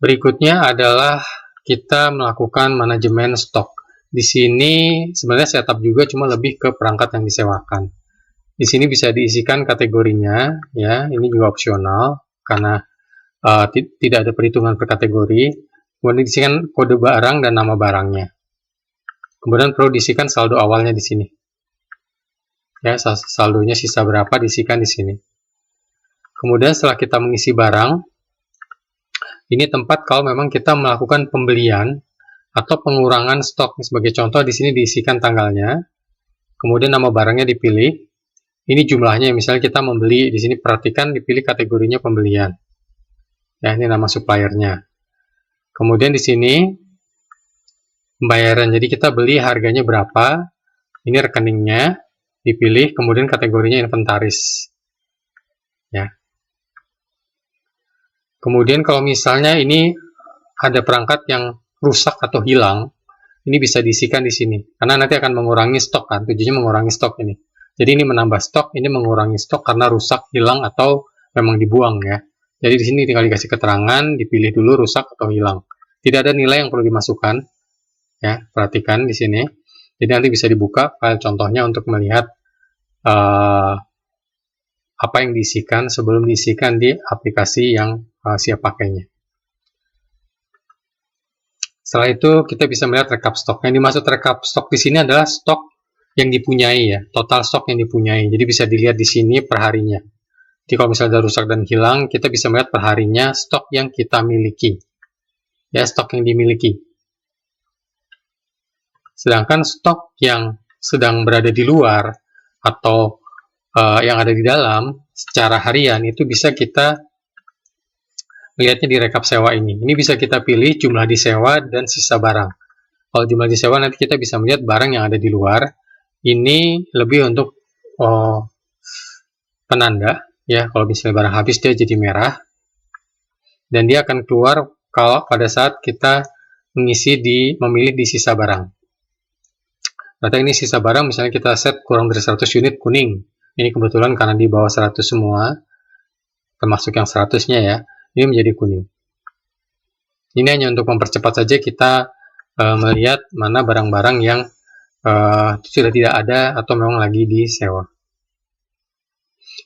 Berikutnya adalah kita melakukan manajemen stok. Di sini sebenarnya setup juga, cuma lebih ke perangkat yang disewakan. Di sini bisa diisikan kategorinya, ya. Ini juga opsional karena tidak ada perhitungan per kategori. Kemudian diisikan kode barang dan nama barangnya. Kemudian perlu diisikan saldo awalnya di sini. Ya, saldonya sisa berapa diisikan di sini. Kemudian setelah kita mengisi barang, ini tempat kalau memang kita melakukan pembelian atau pengurangan stok. Sebagai contoh di sini diisikan tanggalnya, kemudian nama barangnya dipilih. Ini jumlahnya, misalnya kita membeli di sini, perhatikan dipilih kategorinya pembelian. Ya, ini nama suppliernya. Kemudian di sini pembayaran. Jadi kita beli harganya berapa, ini rekeningnya dipilih, kemudian kategorinya inventaris. Ya. Kemudian kalau misalnya ini ada perangkat yang rusak atau hilang, ini bisa diisikan di sini. Karena nanti akan mengurangi stok kan, tujuannya mengurangi stok ini. Jadi ini menambah stok, ini mengurangi stok karena rusak, hilang, atau memang dibuang ya. Jadi di sini tinggal dikasih keterangan, dipilih dulu rusak atau hilang. Tidak ada nilai yang perlu dimasukkan. Ya, perhatikan di sini. Jadi nanti bisa dibuka file contohnya untuk melihat apa yang diisikan sebelum diisikan di aplikasi yang siap pakainya. Setelah itu kita bisa melihat rekap stok. Yang dimaksud rekap stok di sini adalah stok yang dipunyai ya, total stok yang dipunyai. Jadi bisa dilihat di sini per harinya. Jadi kalau misalnya ada rusak dan hilang, kita bisa melihat per harinya stok yang kita miliki. Ya, stok yang dimiliki. Sedangkan stok yang sedang berada di luar atau yang ada di dalam secara harian itu bisa kita melihatnya di rekap sewa ini. Ini bisa kita pilih jumlah disewa dan sisa barang. Kalau jumlah disewa nanti kita bisa melihat barang yang ada di luar. Ini lebih untuk penanda ya. Kalau misalnya barang habis dia jadi merah dan dia akan keluar kalau pada saat kita memilih di sisa barang. Berarti ini sisa barang, misalnya kita set kurang dari 100 unit kuning. Ini kebetulan karena di bawah 100 semua, termasuk yang 100-nya ya, ini menjadi kuning. Ini hanya untuk mempercepat saja kita melihat mana barang-barang yang sudah tidak ada atau memang lagi disewa.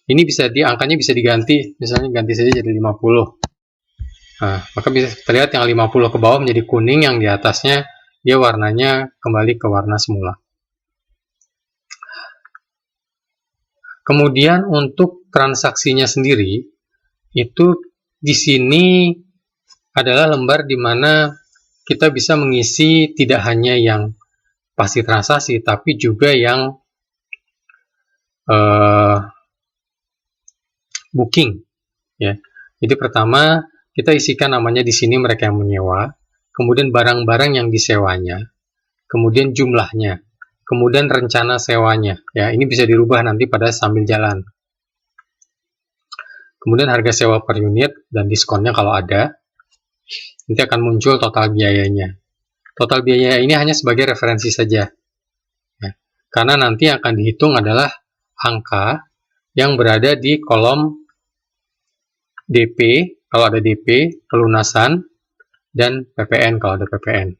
Ini angkanya bisa diganti, misalnya ganti saja jadi 50. Nah, maka bisa terlihat yang 50 ke bawah menjadi kuning, yang di atasnya dia warnanya kembali ke warna semula. Kemudian untuk transaksinya sendiri, itu di sini adalah lembar di mana kita bisa mengisi tidak hanya yang pasti transaksi, tapi juga yang booking. Ya. Jadi pertama kita isikan namanya di sini mereka yang menyewa, kemudian barang-barang yang disewanya, kemudian jumlahnya, kemudian rencana sewanya. Ya, ini bisa dirubah nanti pada sambil jalan. Kemudian harga sewa per unit dan diskonnya kalau ada. Nanti akan muncul total biayanya. Total biaya ini hanya sebagai referensi saja. Ya, karena nanti yang akan dihitung adalah angka yang berada di kolom DP, kalau ada DP, pelunasan, dan PPN kalau ada PPN.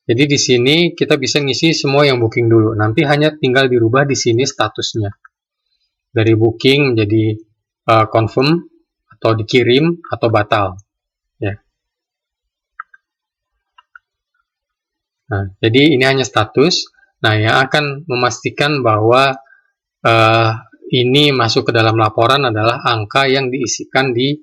Jadi di sini kita bisa ngisi semua yang booking dulu. Nanti hanya tinggal dirubah di sini statusnya. Dari booking menjadi confirm, atau dikirim, atau batal. Ya. Nah, jadi ini hanya status. Nah, yang akan memastikan bahwa ini masuk ke dalam laporan adalah angka yang diisikan di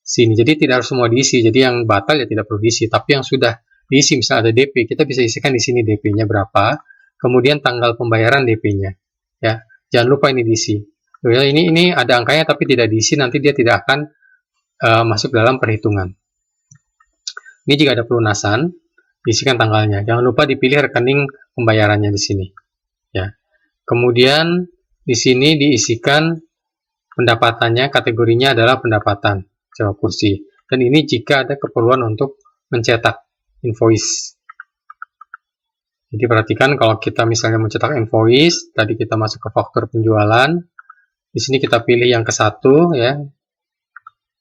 sini. Jadi tidak harus semua diisi. Jadi yang batal ya tidak perlu diisi. Tapi yang sudah diisi, misalnya ada DP, kita bisa isikan di sini DP-nya berapa. Kemudian tanggal pembayaran DP-nya. Ya, jangan lupa ini diisi. Ini ada angkanya tapi tidak diisi, nanti dia tidak akan masuk dalam perhitungan. Ini jika ada pelunasan, diisikan tanggalnya. Jangan lupa dipilih rekening pembayarannya di sini. Ya. Kemudian di sini diisikan pendapatannya, kategorinya adalah pendapatan sewa kursi. Dan ini jika ada keperluan untuk mencetak invoice. Jadi perhatikan kalau kita misalnya mencetak invoice, tadi kita masuk ke faktur penjualan, di sini kita pilih yang ke-1 ya.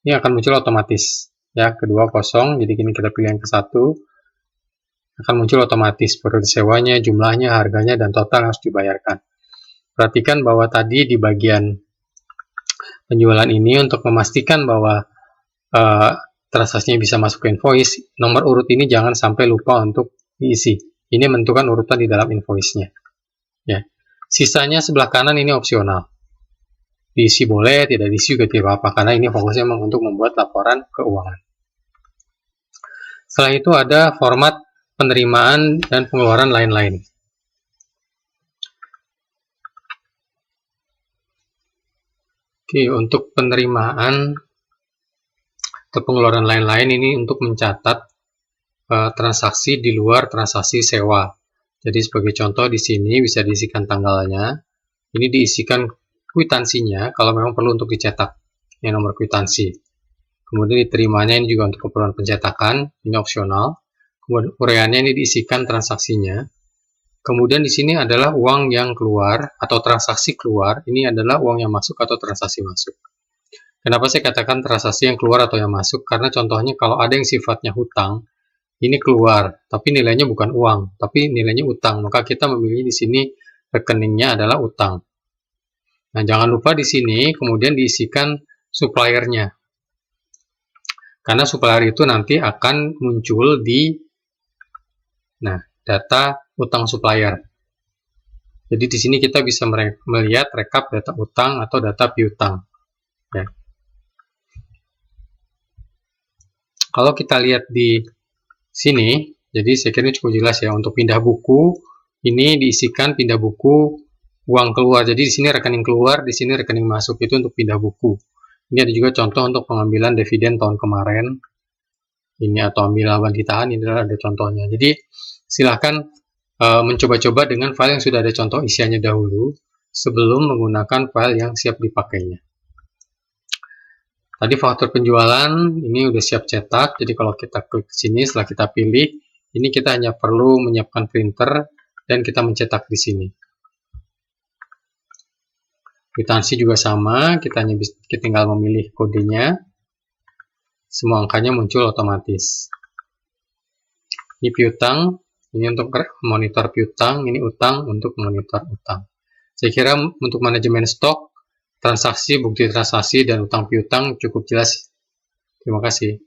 Ini akan muncul otomatis. ya, kedua kosong, jadi kini kita pilih yang ke 1, akan muncul otomatis periode sewanya, jumlahnya, harganya, dan total harus dibayarkan. Perhatikan bahwa tadi di bagian penjualan ini untuk memastikan bahwa transaksinya bisa masuk ke invoice, nomor urut ini jangan sampai lupa untuk diisi. Ini menentukan urutan di dalam invoice-nya. Ya. Sisanya sebelah kanan ini opsional. Diisi boleh, tidak diisi juga tidak apa-apa, karena ini fokusnya memang untuk membuat laporan keuangan. Setelah itu ada format penerimaan dan pengeluaran lain-lain. Oke, untuk penerimaan atau pengeluaran lain-lain ini untuk mencatat transaksi di luar transaksi sewa. Jadi sebagai contoh di sini bisa diisikan tanggalnya. Ini diisikan kwitansinya kalau memang perlu untuk dicetak. Ini nomor kwitansi. Kemudian diterimanya ini juga untuk keperluan pencetakan, ini opsional. Kemudian ureannya ini diisikan transaksinya. Kemudian di sini adalah uang yang keluar atau transaksi keluar. Ini adalah uang yang masuk atau transaksi masuk. Kenapa saya katakan transaksi yang keluar atau yang masuk? Karena contohnya kalau ada yang sifatnya hutang, ini keluar, tapi nilainya bukan uang, tapi nilainya utang. Maka kita memilih di sini rekeningnya adalah utang. Nah, jangan lupa di sini kemudian diisikan suppliernya. Karena supplier itu nanti akan muncul di data utang supplier. Jadi di sini kita bisa melihat rekap data utang atau data piutang. Ya. Kalau kita lihat di sini, jadi saya kira ini cukup jelas ya. Untuk pindah buku, ini diisikan pindah buku uang keluar. Jadi di sini rekening keluar, di sini rekening masuk, itu untuk pindah buku. Ini ada juga contoh untuk pengambilan dividen tahun kemarin. Ini atau ambil laba ditahan, ini adalah ada contohnya. Jadi silahkan mencoba-coba dengan file yang sudah ada contoh isiannya dahulu sebelum menggunakan file yang siap dipakainya. Tadi faktur penjualan ini udah siap cetak, jadi kalau kita klik sini setelah kita pilih, ini kita hanya perlu menyiapkan printer dan kita mencetak di sini. Kwitansi juga sama, kita tinggal memilih kodenya, semua angkanya muncul otomatis. Ini piutang, ini untuk monitor piutang, ini utang untuk monitor utang. Saya kira untuk manajemen stok, transaksi, bukti transaksi, dan utang piutang cukup jelas. Terima kasih.